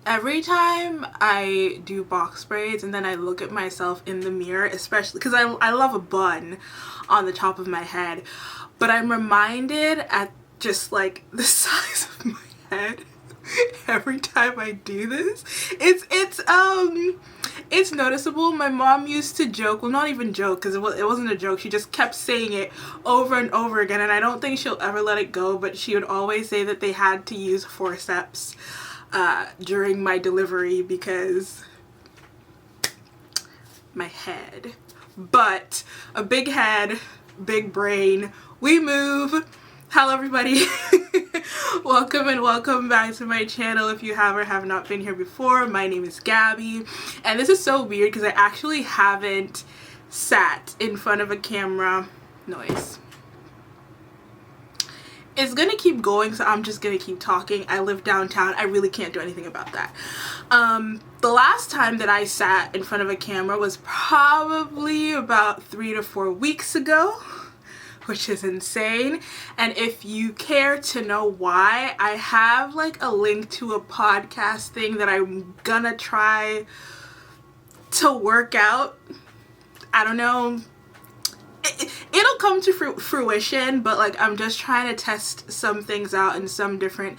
Every time I do box braids and then I look at myself in the mirror, especially because I love a bun on the top of my head, but I'm reminded at just like the size of my head every time I do this. It's noticeable. My mom used to joke, well, not even joke, because it wasn't a joke. She just kept saying it over and over again, and I don't think she'll ever let it go, but she would always say that they had to use forceps during my delivery because my head. But a big head, big brain, we move. Hello everybody. Welcome back to my channel. If you have or have not been here before, my name is Gabby, and this is so weird because I actually haven't sat in front of a camera. Noise. It's gonna keep going, so I'm just gonna keep talking. I live downtown. I really can't do anything about that. The last time that I sat in front of a camera was probably about 3 to 4 weeks ago, which is insane. And if you care to know why, I have like a link to a podcast thing that I'm gonna try to work out. I don't know. It'll come to fruition, but like I'm just trying to test some things out and some different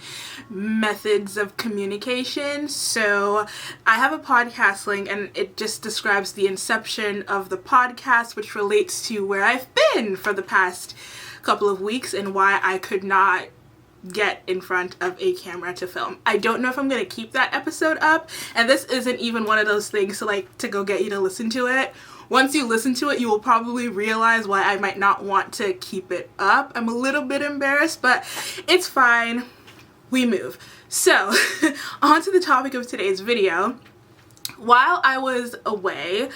methods of communication. So I have a podcast link and it just describes the inception of the podcast, which relates to where I've been for the past couple of weeks and why I could not get in front of a camera to film. I don't know if I'm going to keep that episode up, and this isn't even one of those things to go get you to listen to it. Once you listen to it, you will probably realize why I might not want to keep it up. I'm a little bit embarrassed, but it's fine. We move. So, on to the topic of today's video. While I was away,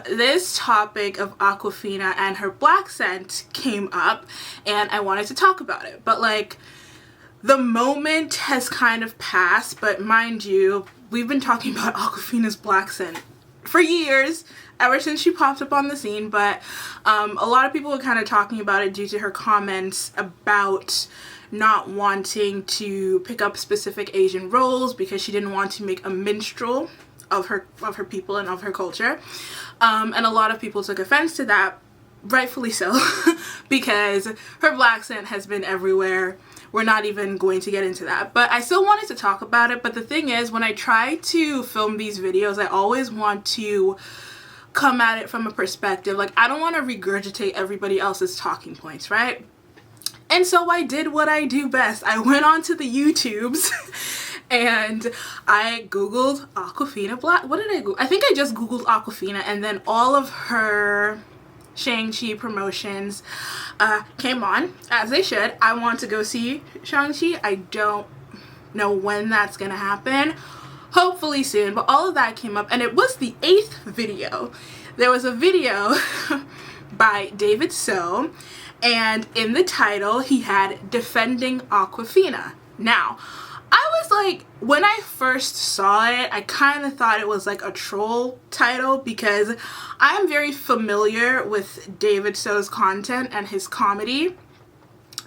this topic of Awkwafina and her blaccent came up, and I wanted to talk about it. But like, the moment has kind of passed, but mind you, we've been talking about Awkwafina's blaccent for years, ever since she popped up on the scene, but a lot of people were kind of talking about it due to her comments about not wanting to pick up specific Asian roles because she didn't want to make a minstrel of her people and of her culture. And a lot of people took offense to that, rightfully so, because her blaccent has been everywhere. We're not even going to get into that, but I still wanted to talk about it. But the thing is, when I try to film these videos, I always want to come at it from a perspective, like I don't want to regurgitate everybody else's talking points, right? And so I did what I do best. I went onto the YouTubes and I googled Awkwafina what did I google? I think I just googled Awkwafina, and then all of her Shang-Chi promotions came on, as they should. I want to go see Shang-Chi. I don't know when that's gonna happen. Hopefully soon, but all of that came up, and it was the 8th video. There was a video by David So, and in the title he had Defending Awkwafina. Now, I was like, when I first saw it, I kind of thought it was like a troll title because I'm very familiar with David So's content and his comedy.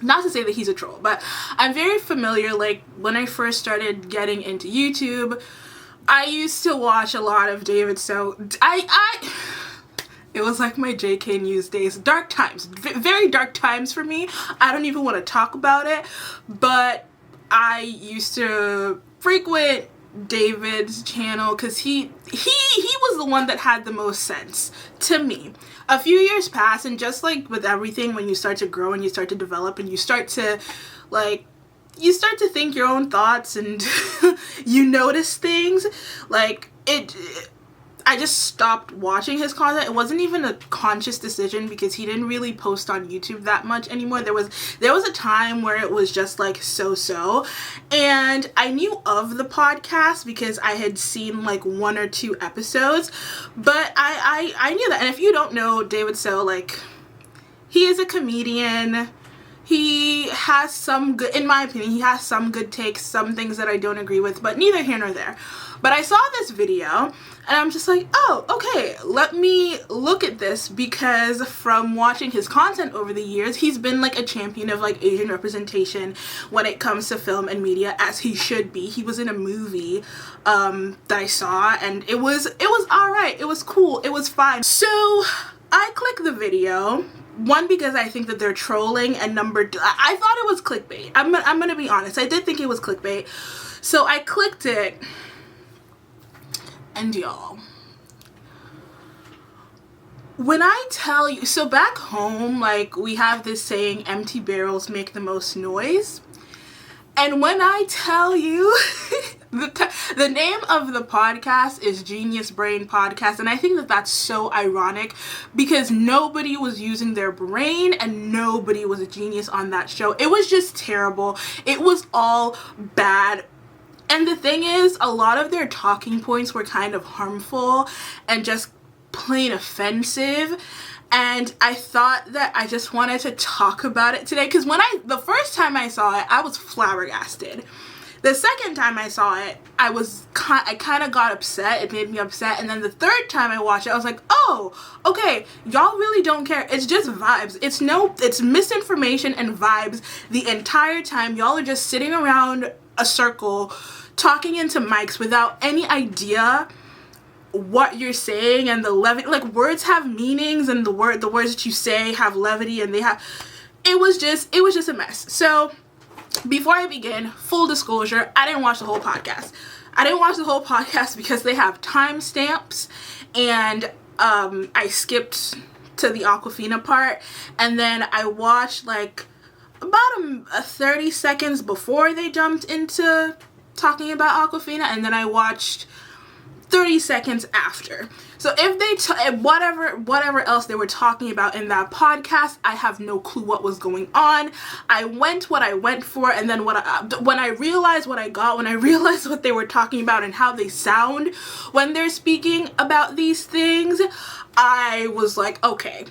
Not to say that he's a troll, but I'm very familiar. Like, when I first started getting into YouTube, I used to watch a lot of David So. It was like my JK News days. Dark times. Very dark times for me. I don't even want to talk about it, but I used to frequent David's channel because he was the one that had the most sense to me. A few years pass, and just like with everything, when you start to grow and you start to develop and you start to think your own thoughts and you notice things, like I just stopped watching his content. It wasn't even a conscious decision because he didn't really post on YouTube that much anymore. There was a time where it was just like so, and I knew of the podcast because I had seen like 1 or 2 episodes, but I knew that. And if you don't know David So, like, he is a comedian. he has some good, in my opinion, he has some good takes, some things that I don't agree with, but neither here nor there. But I saw this video and I'm just like, oh, okay, let me look at this, because from watching his content over the years, he's been like a champion of like Asian representation when it comes to film and media, as he should be. He was in a movie that I saw, and it was all right. It was cool. It was fine. So I click the video. One, because I think that they're trolling, and number two, I thought it was clickbait. I'm gonna be honest. I did think it was clickbait. So I clicked it. And y'all, when I tell you, so back home, like, we have this saying, empty barrels make the most noise. And when I tell you, the name of the podcast is Genius Brain Podcast, and I think that that's so ironic, because nobody was using their brain and nobody was a genius on that show. It was just terrible. It was all bad. And the thing is, a lot of their talking points were kind of harmful and just plain offensive. And I thought that I just wanted to talk about it today, because the first time I saw it, I was flabbergasted. The second time I saw it, I kind of got upset. It made me upset. And then the third time I watched it, I was like, oh, okay, y'all really don't care. It's just vibes. It's misinformation and vibes the entire time. Y'all are just sitting around a circle talking into mics without any idea what you're saying, and the levity, like, words have meanings, and the words that you say have levity, and it was just a mess. So before I begin, full disclosure, I didn't watch the whole podcast. I didn't watch the whole podcast because they have timestamps, and I skipped to the Awkwafina part, and then I watched like about 30 seconds before they jumped into talking about Awkwafina, and then I watched 30 seconds after. So if they whatever else they were talking about in that podcast, I have no clue what was going on. I went what I went for, and then when I realized what I got, when I realized what they were talking about and how they sound when they're speaking about these things, I was like, okay,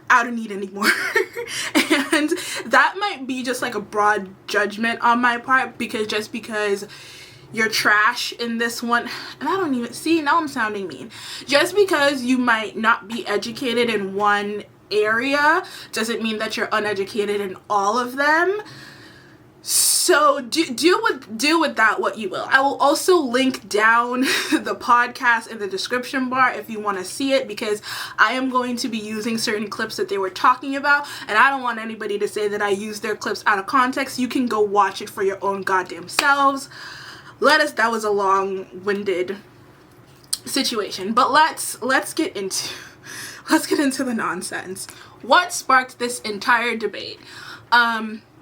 I don't need any more. And that might be just like a broad judgment on my part, because you're trash in this one, and I don't even see, now I'm sounding mean. Just because you might not be educated in one area doesn't mean that you're uneducated in all of them. So do with that what you will. I will also link down the podcast in the description bar if you want to see it, because I am going to be using certain clips that they were talking about, and I don't want anybody to say that I used their clips out of context. You can go watch it for your own goddamn selves. That was a long-winded situation, but let's get into the nonsense. What sparked this entire debate?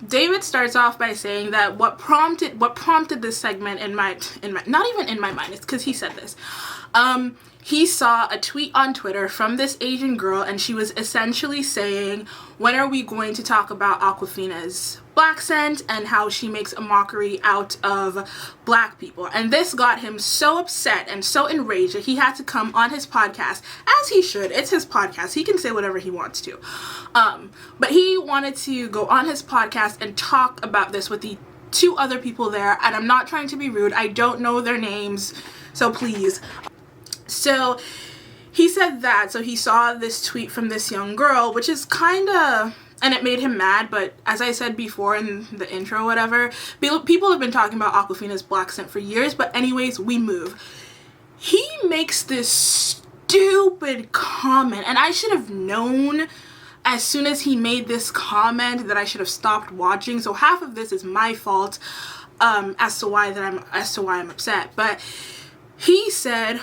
David starts off by saying that what prompted this segment in my not even in my mind, it's because he said this. He saw a tweet on Twitter from this Asian girl, and she was essentially saying, when are we going to talk about Awkwafina's blaccent and how she makes a mockery out of black people? And this got him so upset and so enraged that he had to come on his podcast, as he should. It's his podcast. He can say whatever he wants to. But he wanted to go on his podcast and talk about this with the two other people there. And I'm not trying to be rude. I don't know their names, so please. So he said that, so he saw this tweet from this young girl, which is kind of, and it made him mad, but as I said before in the intro or whatever, people have been talking about Awkwafina's blaccent for years, but anyways, we move. He makes this stupid comment, and I should have known as soon as he made this comment that I should have stopped watching, so half of this is my fault as to why I'm upset. But he said,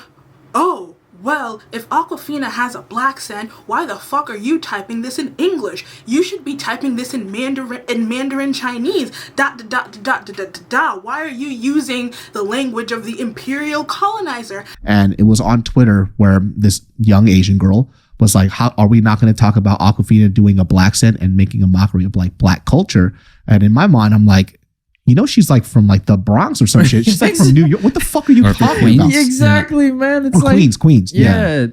oh, well, if Awkwafina has a blaccent, why the fuck are you typing this in English? You should be typing this in Mandarin Chinese. ... Why are you using the language of the imperial colonizer? And it was on Twitter where this young Asian girl was like, how are we not going to talk about Awkwafina doing a blaccent and making a mockery of like black culture? And in my mind, I'm like, you know, she's like from like the Bronx or some shit. She's like from New York. What the fuck are you talking about? Exactly, man. It's or like Queens. Yeah.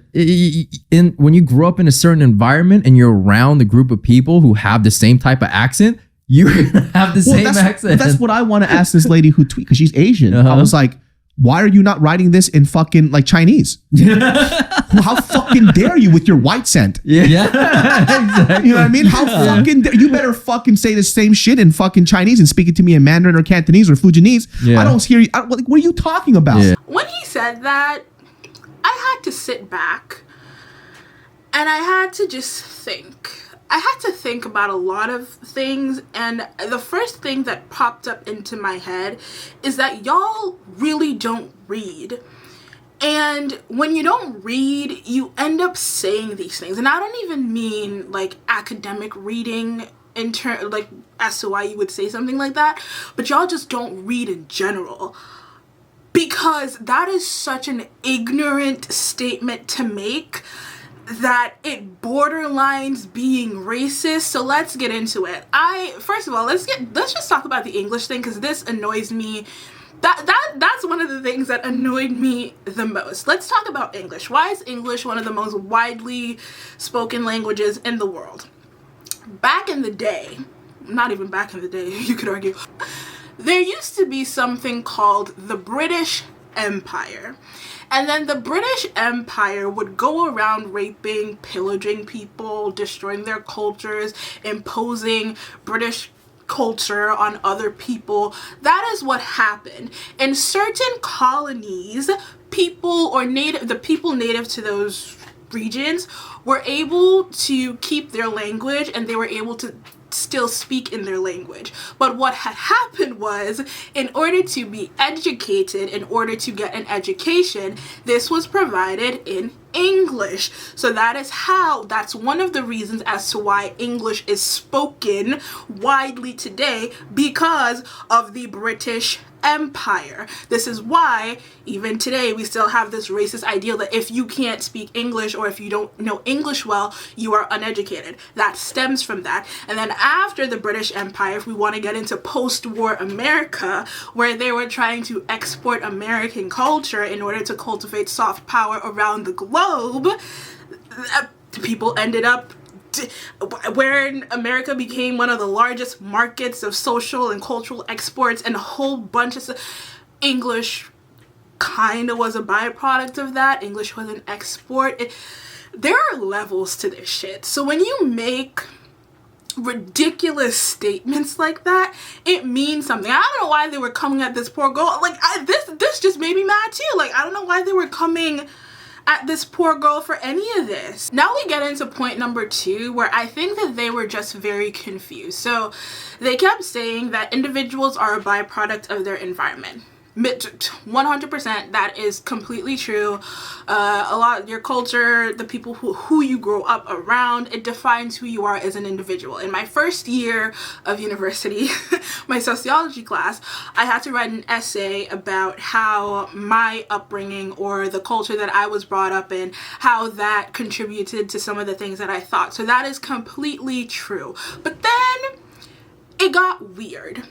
When you grow up in a certain environment and you're around a group of people who have the same type of accent, you're gonna have the same accent. That's what I want to ask this lady who tweet, because she's Asian. Uh-huh. I was like, why are you not writing this in fucking like Chinese? How fucking dare you with your white scent? Yeah, exactly. You know what I mean? How fucking dare you? Better fucking say the same shit in fucking Chinese and speak it to me in Mandarin or Cantonese or Fujianese. Yeah. I don't hear you. What are you talking about? Yeah. When he said that, I had to sit back and I had to just think. I had to think about a lot of things, and the first thing that popped up into my head is that y'all really don't read. And when you don't read, you end up saying these things. And I don't even mean like academic reading like as to why you would say something like that, but y'all just don't read in general. Because that is such an ignorant statement to make that it borderlines being racist. So let's get into it. First of all, let's just talk about the English thing, because this annoys me. That's one of the things that annoyed me the most. Let's talk about English. Why is English one of the most widely spoken languages in the world? Back in the day, not even back in the day, you could argue, there used to be something called the British Empire. And then the British Empire would go around raping, pillaging people, destroying their cultures, imposing British culture on other people. That is what happened. In certain colonies, the people native to those regions were able to keep their language, and they were able to still speak in their language. But what had happened was, in order to be educated, in order to get an education, this was provided in English. So that's one of the reasons as to why English is spoken widely today, because of the British Empire. This is why even today we still have this racist ideal that if you can't speak English, or if you don't know English well, you are uneducated. That stems from that. And then after the British Empire, if we want to get into post-war America, where they were trying to export American culture in order to cultivate soft power around the globe, people ended up where America became one of the largest markets of social and cultural exports, and a whole bunch of stuff. English kind of was a byproduct of that. English was an export. There are levels to this shit. So when you make ridiculous statements like that, it means something. I don't know why they were coming at this poor girl. Like, this just made me mad too. Like, I don't know why they were coming at this poor girl for any of this. Now we get into point number 2, where I think that they were just very confused. So they kept saying that individuals are a byproduct of their environment. 100%, that is completely true. A lot, your culture, the people who you grow up around, it defines who you are as an individual. In my first year of university, my sociology class, I had to write an essay about how my upbringing, or the culture that I was brought up in, how that contributed to some of the things that I thought. So that is completely true. But then it got weird.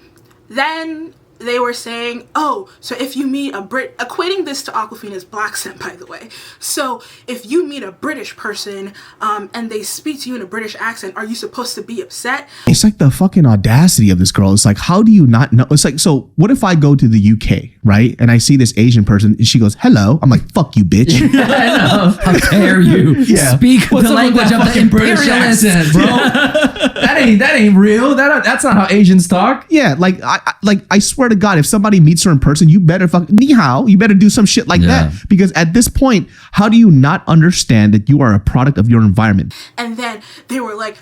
Then they were saying, oh, so if you meet a equating this to Awkwafina's blaccent, by the way. So if you meet a British person and they speak to you in a British accent, are you supposed to be upset? It's like the fucking audacity of this girl. It's like, how do you not know? It's like, so what if I go to the UK, right? And I see this Asian person and she goes, hello. I'm like, fuck you, bitch. I know. How dare you speak the language of the imperialists, bro? That ain't real. That's not how Asians talk. Yeah, I swear to God, if somebody meets her in person, you better fuck ni hao. You better do some shit like that. Because at this point, how do you not understand that you are a product of your environment? And then they were like,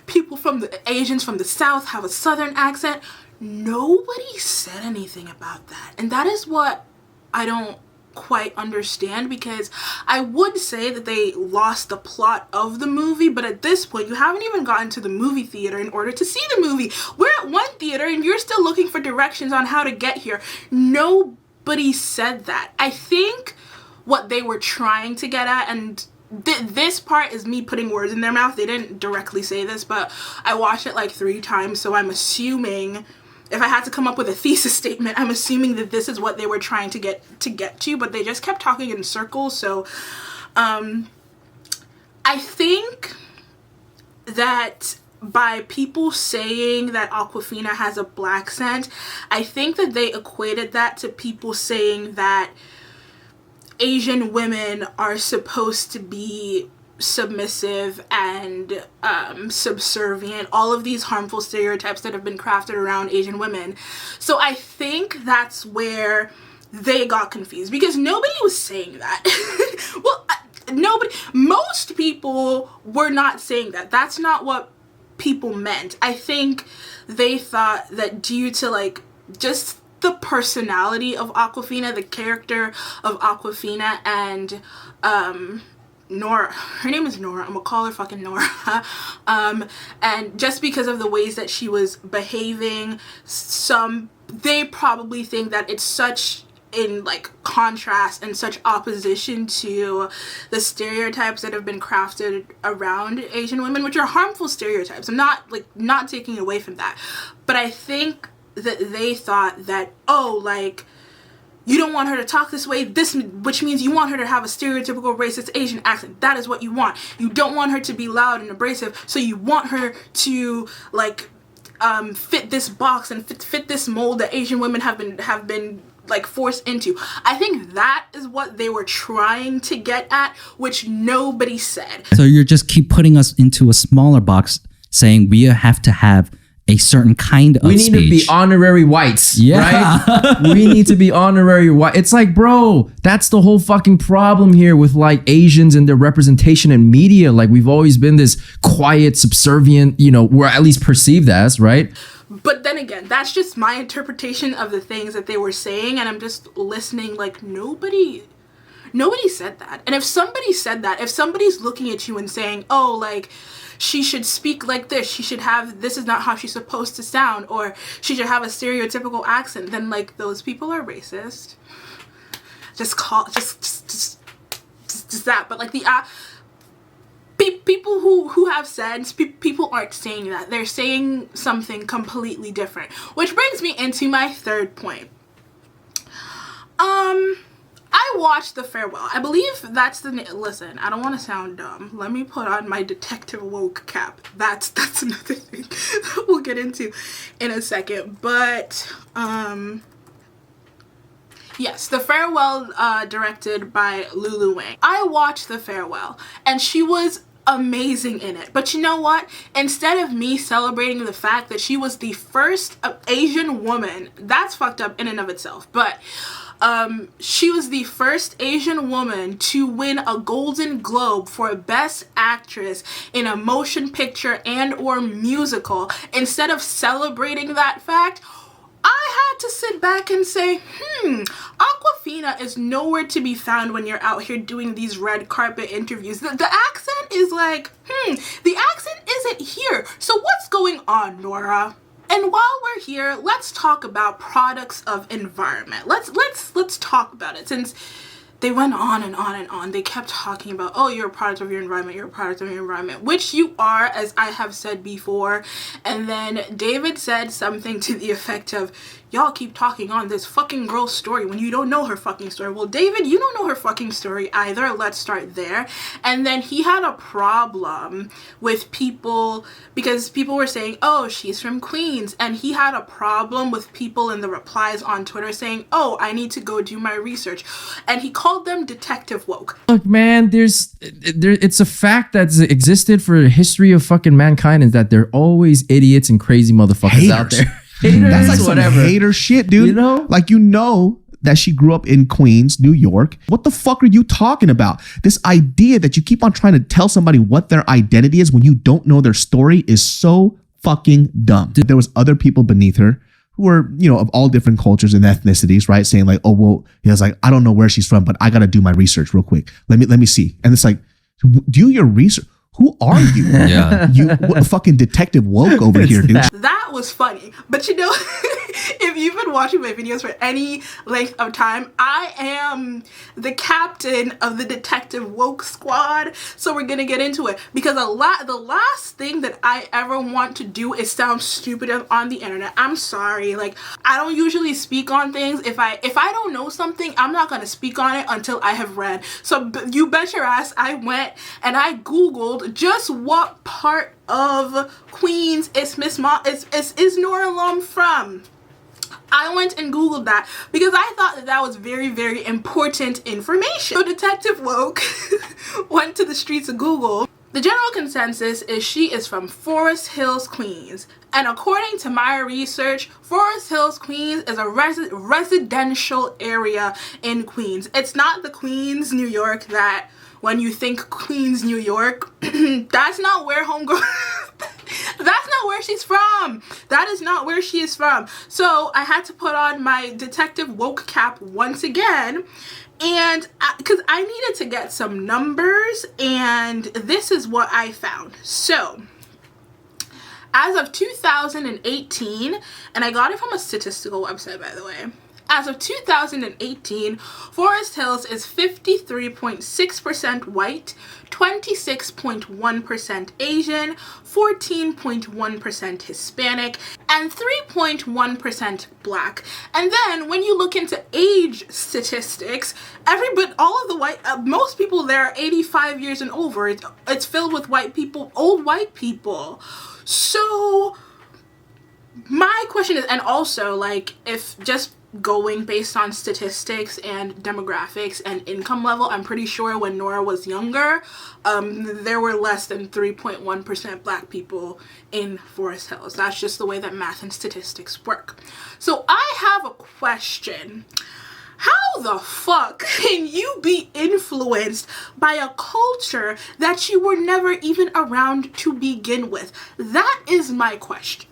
Asians from the South have a Southern accent. Nobody said anything about that. And that is what I don't quite understand, because I would say that they lost the plot of the movie, but at this point you haven't even gotten to the movie theater in order to see the movie. We're at one theater and you're still looking for directions on how to get here. Nobody said that. I think what they were trying to get at, and this part is me putting words in their mouth, they didn't directly say this, but I watched it like 3 times, so I'm assuming, if I had to come up with a thesis statement, I'm assuming that this is what they were trying to get to, but they just kept talking in circles. So I think that by people saying that Awkwafina has a black scent, I think that they equated that to people saying that Asian women are supposed to be submissive and subservient, all of these harmful stereotypes that have been crafted around Asian women. So I think that's where they got confused, because nobody was saying that. Well, most people were not saying that. That's not what people meant. I think they thought that due to like just the personality of Awkwafina, the character of Awkwafina, and Nora, her name is Nora, I'm gonna call her fucking Nora, and just because of the ways that she was behaving, they probably think that it's such in like contrast and such opposition to the stereotypes that have been crafted around Asian women, which are harmful stereotypes. I'm not taking away from that, but I think that they thought that, oh, like, you don't want her to talk this way, which means you want her to have a stereotypical racist Asian accent. That is what you want. You don't want her to be loud and abrasive, so you want her to like fit this box and fit this mold that Asian women have been like forced into. I think that is what they were trying to get at, which nobody said. So you're just keep putting us into a smaller box, saying we have to have a certain kind of we need speech. to be honorary whites, Yeah. right? We need to be honorary white. It's like, bro, that's the whole fucking problem here with like Asians and their representation in media. Like, we've always been this quiet, subservient, you know, we're at least perceived as, right? But then again, that's just my interpretation of the things that they were saying, and I'm just listening. Like, nobody said that. And if somebody said that, if somebody's looking at you and saying, oh, like, she should speak like this, she should have, this is not how she's supposed to sound, or she should have a stereotypical accent, then like those people are racist. Just that. But like the people who have sense, people aren't saying that. They're saying something completely different, which brings me into my third point. I watched The Farewell. I believe that's the listen, I don't want to sound dumb. Let me put on my detective woke cap. That's another thing we'll get into in a second. But yes, The Farewell, directed by Lulu Wang. I watched The Farewell, and she was amazing in it. But you know what? Instead of me celebrating the fact that she was the first Asian woman, that's fucked up in and of itself, but she was the first Asian woman to win a Golden Globe for Best Actress in a Motion Picture and or musical. Instead of celebrating that fact, I had to sit back and say, Awkwafina is nowhere to be found when you're out here doing these red carpet interviews. The accent is like, the accent isn't here. So what's going on, Nora? And while we're here, let's talk about products of environment. Let's talk about it. Since they went on and on and on, they kept talking about, oh, you're a product of your environment, you're a product of your environment, which you are, as I have said before. And then David said something to the effect of, y'all keep talking on this fucking girl's story when you don't know her fucking story. Well, David, you don't know her fucking story either. Let's start there. And then he had a problem with people because people were saying, oh, she's from Queens. And he had a problem with people in the replies on Twitter saying, oh, I need to go do my research. And he called them detective woke. Look, man, it's a fact that's existed for the history of fucking mankind, is that there are always idiots and crazy motherfuckers out there. Haters, that's like some hater shit, dude. You know? Like, you know that she grew up in Queens, New York. What the fuck are you talking about? This idea that you keep on trying to tell somebody what their identity is when you don't know their story is so fucking dumb. There was other people beneath her who were, you know, of all different cultures and ethnicities, right? Saying like, oh, well, he was like, I don't know where she's from, but I got to do my research real quick. Let me see. And it's like, do your research. Who are you? Yeah. You fucking detective woke over here, dude. That was funny. But you know, if you've been watching my videos for any length of time, I am the captain of the detective woke squad. So we're going to get into it. Because the last thing that I ever want to do is sound stupid on the internet. I'm sorry. Like, I don't usually speak on things. If I don't know something, I'm not going to speak on it until I have read. So you bet your ass I went and I Googled just what part of Queens is is Nora Lum from? I went and Googled that because I thought that was very, very important information. So Detective Woke went to the streets of Google. The general consensus is she is from Forest Hills, Queens. And according to my research, Forest Hills, Queens is a residential area in Queens. It's not the Queens, New York that when you think Queens, New York, that's not where homegirl that's not where she's from. That is not where she is from. So I had to put on my Detective Woke cap once again, and because I needed to get some numbers, and this is what I found. So as of 2018, and I got it from a statistical website, by the way. As of 2018, Forest Hills is 53.6% white, 26.1% Asian, 14.1% Hispanic, and 3.1% Black. And then when you look into age statistics, all of the most people there are 85 years and over. It's filled with white people, old white people. So my question is, and also like if just going based on statistics and demographics and income level, I'm pretty sure when Nora was younger, there were less than 3.1% Black people in Forest Hills. That's just the way that math and statistics work. So I have a question. How the fuck can you be influenced by a culture that you were never even around to begin with? That is my question.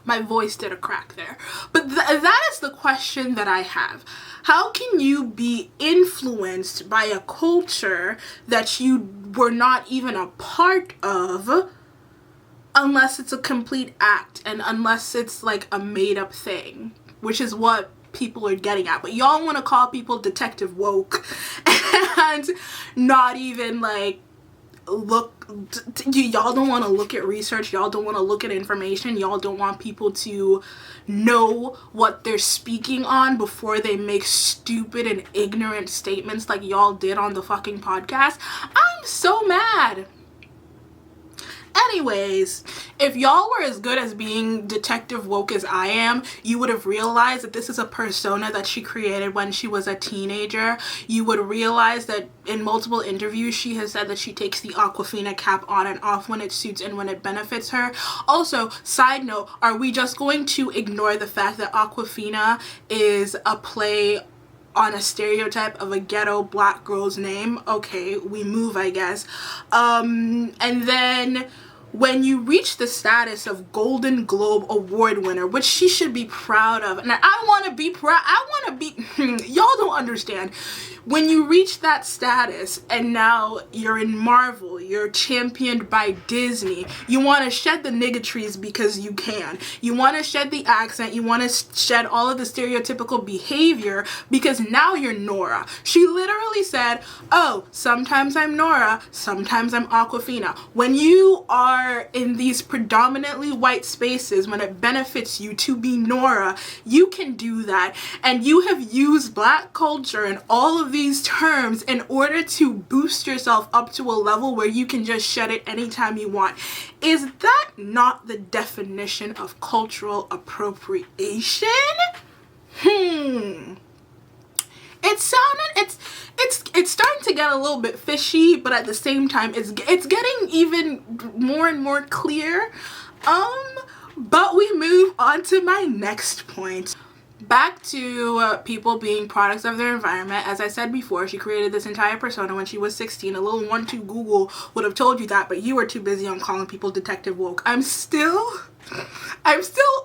My voice did a crack there. But that is the question that I have. How can you be influenced by a culture that you were not even a part of unless it's a complete act and unless it's like a made up thing, which is what people are getting at. But y'all want to call people Detective Woke and not even like y'all don't want to look at research, y'all don't want to look at information, y'all don't want people to know what they're speaking on before they make stupid and ignorant statements like y'all did on the fucking podcast. I'm so mad. Anyways, if y'all were as good as being Detective Woke as I am, you would have realized that this is a persona that she created when she was a teenager. You would realize that in multiple interviews she has said that she takes the Awkwafina cap on and off when it suits and when it benefits her. Also, side note, are we just going to ignore the fact that Awkwafina is a play on a stereotype of a ghetto Black girl's name? Okay, we move, I guess. And then when you reach the status of Golden Globe Award winner, which she should be proud of, and I want to be proud, y'all don't understand. When you reach that status and now you're in Marvel, you're championed by Disney, you want to shed the niggatries because you can. You want to shed the accent, you want to shed all of the stereotypical behavior because now you're Nora. She literally said, oh, sometimes I'm Nora, sometimes I'm Awkwafina. When you are in these predominantly white spaces, when it benefits you to be Nora, you can do that. And you have used Black culture and all of these terms in order to boost yourself up to a level where you can just shed it anytime you want. Is that not the definition of cultural appropriation? It's starting to get a little bit fishy, but at the same time it's getting even more and more clear. But we move on to my next point. Back to people being products of their environment. As I said before, she created this entire persona when she was 16. A little 1-2 Google would have told you that, but you were too busy on calling people Detective Woke. I'm still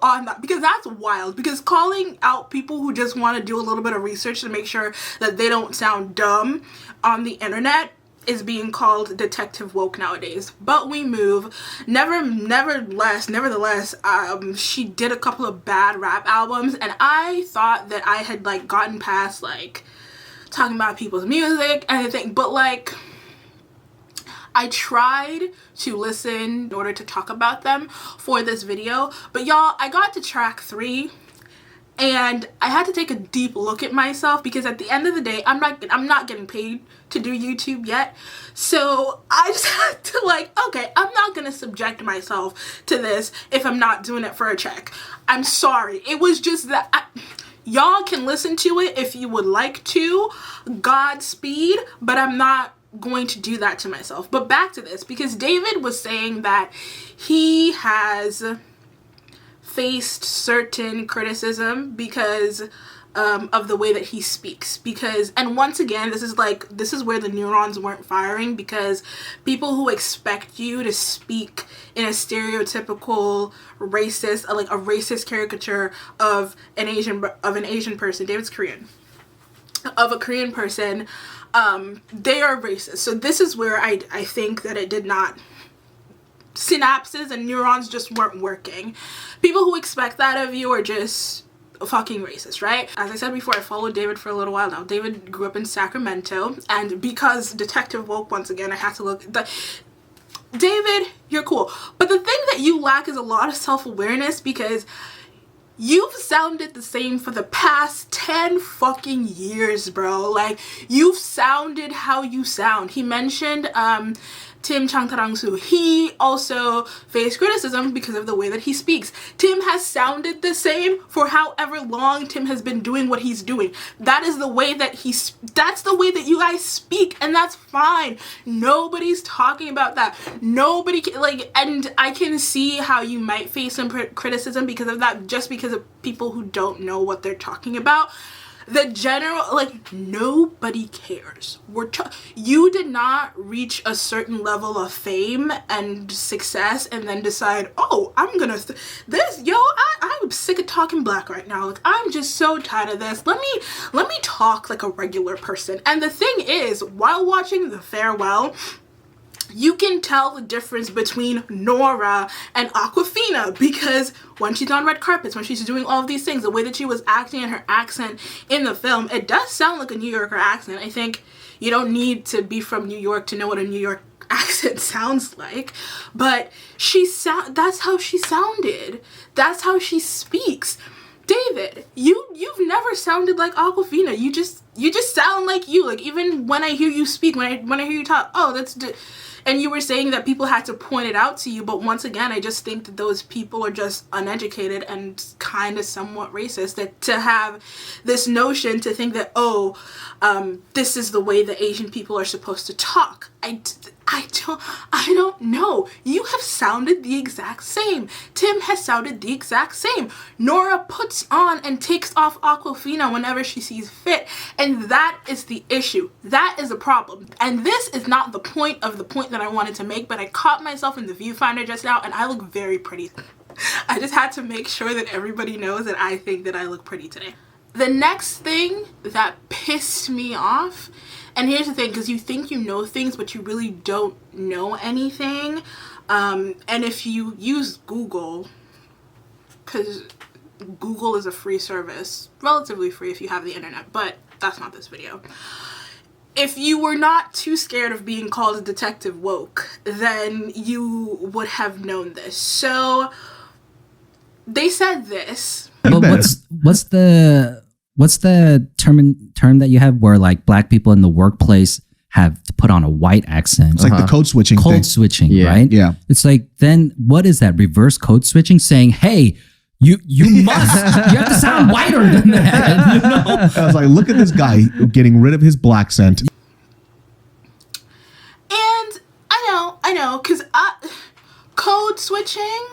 on that because that's wild. Because calling out people who just want to do a little bit of research to make sure that they don't sound dumb on the internet is being called Detective Woke nowadays. But we move. Nevertheless, she did a couple of bad rap albums, and I thought that I had like gotten past like talking about people's music and everything, but like I tried to listen in order to talk about them for this video. But y'all, I got to track 3 And I had to take a deep look at myself, because at the end of the day, I'm not getting paid to do YouTube yet. So I just had to like, okay, I'm not gonna subject myself to this if I'm not doing it for a check. I'm sorry. It was just that y'all can listen to it if you would like to. Godspeed, but I'm not going to do that to myself. But back to this, because David was saying that he has faced certain criticism because of the way that he speaks, because, and once again, this is where the neurons weren't firing, because people who expect you to speak in a stereotypical racist, like a racist caricature of an Asian person, David's Korean, of a Korean person, they are racist. So this is where I think that it did not, synapses and neurons just weren't working. People who expect that of you are just fucking racist, right? As I said before, I followed David for a little while now. David grew up in Sacramento, and because Detective Woke, once again, I had to look. David, you're cool. But the thing that you lack is a lot of self-awareness, because you've sounded the same for the past 10 fucking years, bro. Like, you've sounded how you sound. He mentioned Tim Changtarangsu. He also faced criticism because of the way that he speaks. Tim has sounded the same for however long Tim has been doing what he's doing. That is the way that that's the way that you guys speak, and that's fine. Nobody's talking about that. Nobody can, like, and I can see how you might face some criticism because of that, just because of people who don't know what they're talking about. The general, like, nobody cares. You did not reach a certain level of fame and success and then decide, oh, I'm gonna I'm sick of talking black right now. Like, I'm just so tired of this. Let me talk like a regular person. And the thing is, while watching The Farewell, you can tell the difference between Nora and Awkwafina, because when she's on red carpets, when she's doing all of these things, the way that she was acting and her accent in the film, it does sound like a New Yorker accent. I think you don't need to be from New York to know what a New York accent sounds like, but that's how she sounded. That's how she speaks. David, you've never sounded like Awkwafina. You just sound like you. Like, even when I hear you speak, when I hear you talk, oh, and you were saying that people had to point it out to you, but once again, I just think that those people are just uneducated and kind of somewhat racist, that to have this notion to think that, oh, this is the way that Asian people are supposed to talk. I don't know. You have sounded the exact same. Tim has sounded the exact same. Nora puts on and takes off Awkwafina whenever she sees fit, and that is the issue. That is a problem. And this is not the point that I wanted to make, but I caught myself in the viewfinder just now, and I look very pretty. I just had to make sure that everybody knows that I think that I look pretty today. The next thing that pissed me off, and here's the thing, because you think you know things, but you really don't know anything. And if you use Google, because Google is a free service, relatively free if you have the internet, but that's not this video. If you were not too scared of being called a Detective Woke, then you would have known this. So they said this. But what's the term that you have where, like, black people in the workplace have to put on a white accent? It's like the code switching thing. Code switching, Yeah. right? Yeah. It's like, then what is that? Reverse code switching, saying, hey, you have to sound whiter than that. You know? I was like, look at this guy getting rid of his blaccent. And I know, because code switching,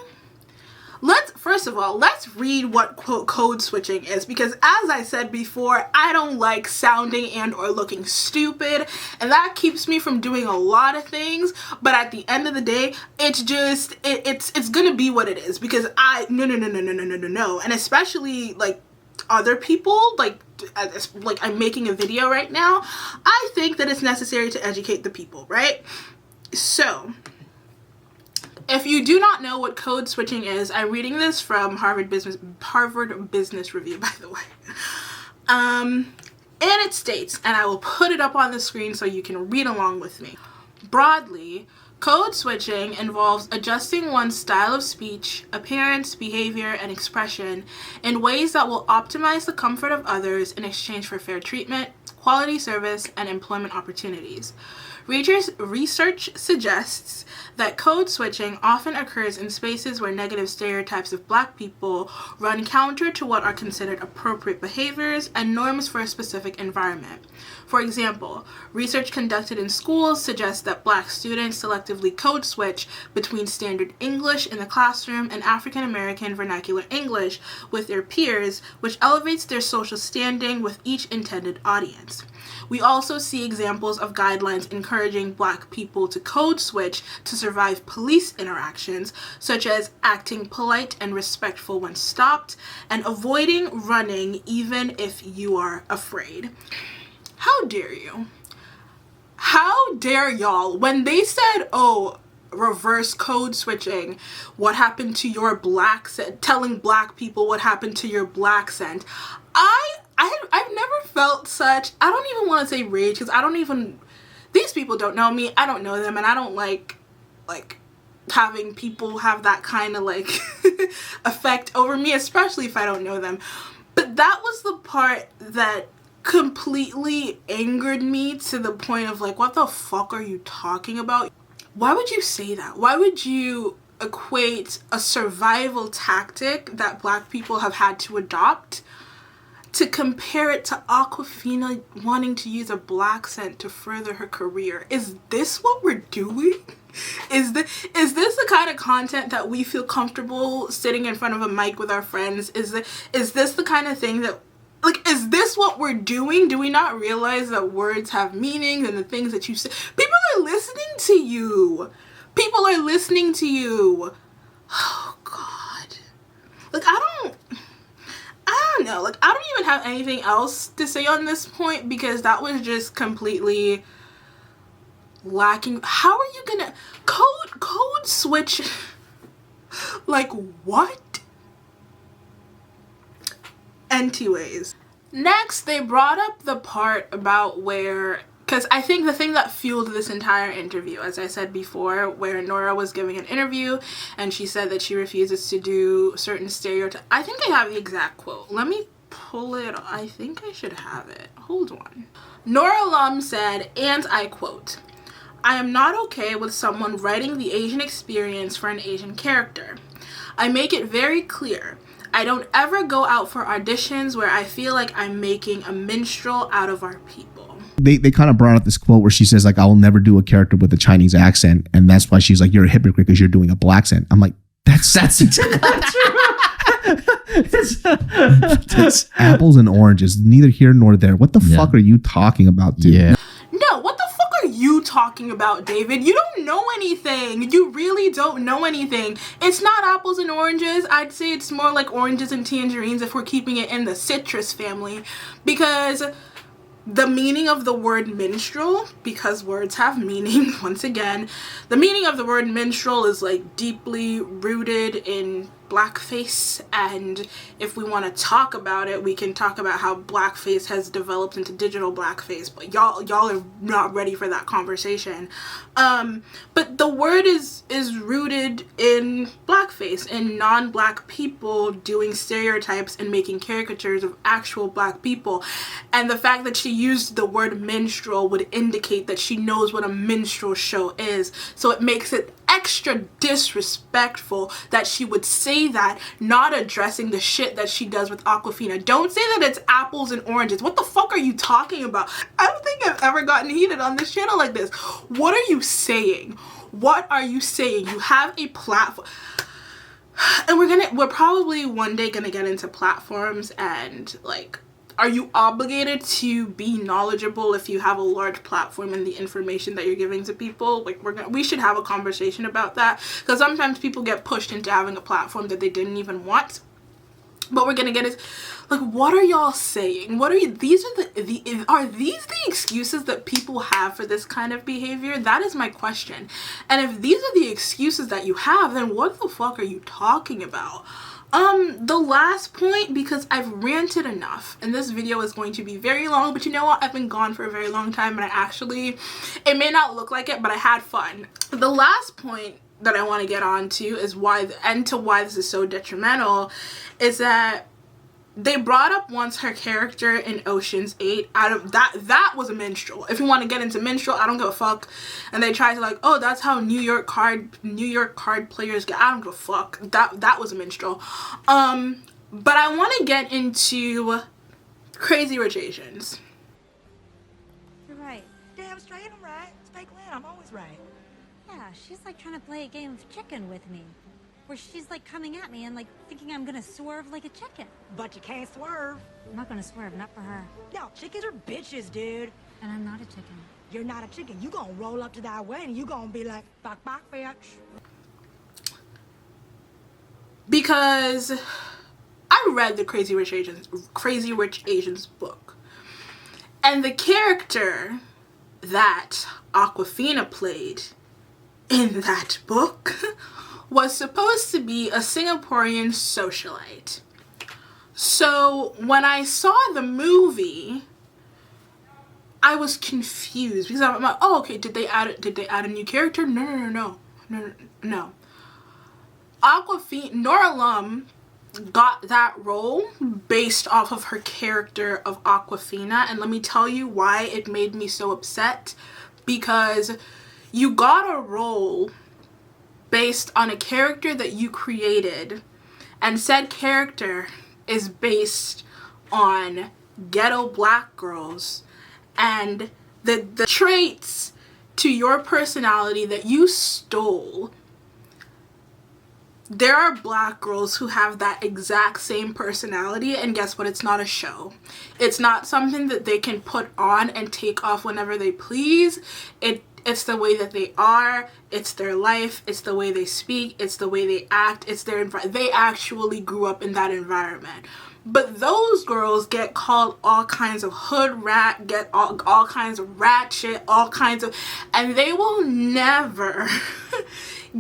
first of all, let's read what code switching is, because as I said before, I don't like sounding and or looking stupid, and that keeps me from doing a lot of things. But at the end of the day, it's just it's gonna be what it is, because no, and especially like other people, like I'm making a video right now, I think that it's necessary to educate the people, right? So if you do not know what code switching is, I'm reading this from Harvard Business Review, by the way. And it states, and I will put it up on the screen so you can read along with me. Broadly, Code switching involves adjusting one's style of speech, appearance, behavior, and expression in ways that will optimize the comfort of others in exchange for fair treatment, quality service, and employment opportunities. Research suggests that code switching often occurs in spaces where negative stereotypes of Black people run counter to what are considered appropriate behaviors and norms for a specific environment. For example, research conducted in schools suggests that Black students selectively code switch between standard English in the classroom and African American vernacular English with their peers, which elevates their social standing with each intended audience. We also see examples of guidelines encouraging Black people to code switch to survive police interactions, such as acting polite and respectful when stopped, and avoiding running even if you are afraid. How dare you? How dare y'all? When they said, oh, reverse code switching, what happened to your blaccent, telling Black people what happened to your blaccent, I've never felt such, I don't even want to say rage, because these people don't know me, I don't know them, and I don't like having people have that kind of like effect over me, especially if I don't know them. But that was the part that completely angered me to the point of like, what the fuck are you talking about? Why would you say that? Why would you equate a survival tactic that Black people have had to adopt to compare it to Awkwafina wanting to use a blaccent to further her career? Is this what we're doing? Is this the kind of content that we feel comfortable sitting in front of a mic with our friends? Is this the kind of thing that, like, is this what we're doing? Do we not realize that words have meanings and the things that you say? People are listening to you. People are listening to you. Oh, God. Like, I don't know. Like, I don't even have anything else to say on this point because that was just completely lacking. How are you gonna code switch? Like, what? Anyways, next they brought up the part about where, because I think the thing that fueled this entire interview, as I said before, where Nora was giving an interview and she said that she refuses to do certain stereotypes. I think I have the exact quote. Let me pull it. I think I should have it. Hold on. Nora Lum said, and I quote, "I am not okay with someone writing the Asian experience for an Asian character. I make it very clear. I don't ever go out for auditions where I feel like I'm making a minstrel out of our people." They kind of brought up this quote where she says, like, I will never do a character with a Chinese accent. And that's why she's like, you're a hypocrite because you're doing a blaccent. I'm like, that's exactly true. It's apples and oranges, neither here nor there. What the fuck are you talking about, dude? Yeah. No, what the fuck are you talking about, David? You don't know anything. You really don't know anything. It's not apples and oranges. I'd say it's more like oranges and tangerines if we're keeping it in the citrus family. Because the meaning of the word minstrel, because words have meaning, once again, the meaning of the word minstrel is like deeply rooted in blackface, and if we want to talk about it, we can talk about how blackface has developed into digital blackface, but y'all are not ready for that conversation. But the word is rooted in blackface, in non-black people doing stereotypes and making caricatures of actual black people, and the fact that she used the word minstrel would indicate that she knows what a minstrel show is, so it makes it extra disrespectful that she would say that, not addressing the shit that she does with Awkwafina. Don't say that it's apples and oranges. What the fuck are you talking about? I don't think I've ever gotten heated on this channel like this. What are you saying? What are you saying? You have a platform. And we're probably one day gonna get into platforms and like, are you obligated to be knowledgeable if you have a large platform and the information that you're giving to people? Like, we should have a conversation about that, because sometimes people get pushed into having a platform that they didn't even want. But we're gonna get it. Like, what are y'all saying? What are you? These are are these the excuses that people have for this kind of behavior? That is my question. And if these are the excuses that you have, then what the fuck are you talking about? The last point, because I've ranted enough and this video is going to be very long, but you know what, I've been gone for a very long time and it may not look like it, but I had fun. The last point that I want to get on to is why this is so detrimental is that they brought up once her character in Ocean's 8 out of that was a minstrel. If you want to get into minstrel, I don't give a fuck. And they tried to like, oh, that's how New York card players get. I don't give a fuck. That was a minstrel. But I want to get into Crazy Rich Asians. You're right. Damn straight, I'm right. It's fake land, I'm always right. Yeah, she's like trying to play a game of chicken with me. Where she's like coming at me and like thinking I'm gonna swerve like a chicken. But you can't swerve. I'm not gonna swerve, not for her. No, chickens are bitches, dude. And I'm not a chicken. You're not a chicken. You gonna roll up to that way and you gonna be like, bok bok, bitch. Because I read the Crazy Rich Asians book. And the character that Awkwafina played in that book was supposed to be a Singaporean socialite. So when I saw the movie, I was confused because I'm like, oh, okay, did they add a new character? No. Awkwafina, Nora Lum got that role based off of her character of Awkwafina, and let me tell you why it made me so upset. Because you got a role based on a character that you created, and said character is based on ghetto black girls, and the traits to your personality that you stole. There are black girls who have that exact same personality, and guess what? It's not a show. It's not something that they can put on and take off whenever they please. It's the way that they are, it's their life, it's the way they speak, it's the way they act, it's their they actually grew up in that environment. But those girls get called all kinds of hood rat, get all kinds of rat shit, and they will never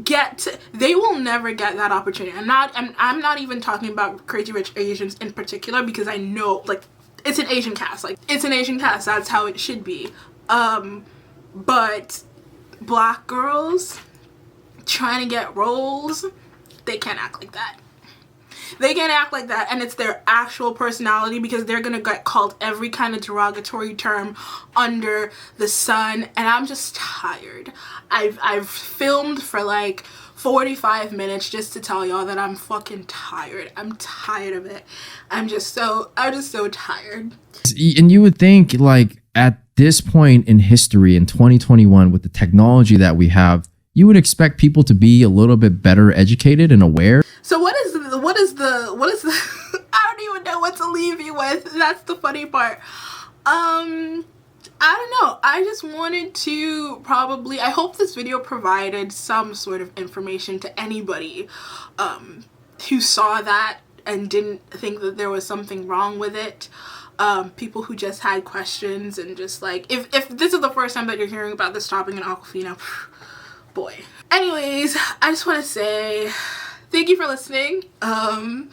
get that opportunity. I'm not even talking about Crazy Rich Asians in particular, because I know, like, it's an Asian cast, that's how it should be. But black girls trying to get roles, they can't act like that. And it's their actual personality, because they're gonna get called every kind of derogatory term under the sun, and I'm just tired. I've filmed for like 45 minutes just to tell y'all that I'm fucking tired. I'm tired of it. I'm just so tired. And you would think, like, at this point in history in 2021, with the technology that we have, you would expect people to be a little bit better educated and aware. So what is the I don't even know what to leave you with. That's the funny part. I don't know. I just wanted to I hope this video provided some sort of information to anybody who saw that and didn't think that there was something wrong with it. People who just had questions, and just like, if this is the first time that you're hearing about this topic in Awkwafina, boy. Anyways, I just want to say thank you for listening. I'm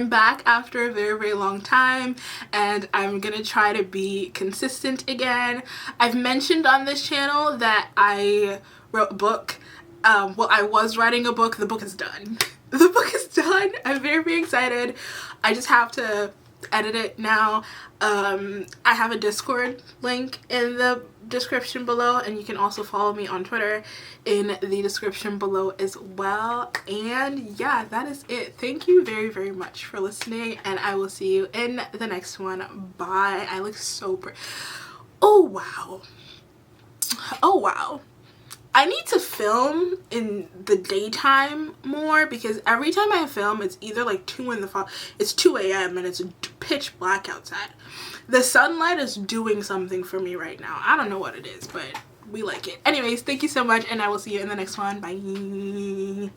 back after a very, very long time, and I'm gonna try to be consistent again. I've mentioned on this channel that I wrote a book. Well, I was writing a book. The book is done. The book is done. I'm very, very excited. I just have to edit it now. I have a Discord link in the description below, and you can also follow me on Twitter in the description below as well. And yeah, that is it. Thank you very, very much for listening, and I will see you in the next one. Bye. I look so pretty. Oh wow. I need to film in the daytime more, because every time I film, it's either like 2 a.m. and it's pitch black outside. The sunlight is doing something for me right now. I don't know what it is, but we like it. Anyways, thank you so much, and I will see you in the next one. Bye.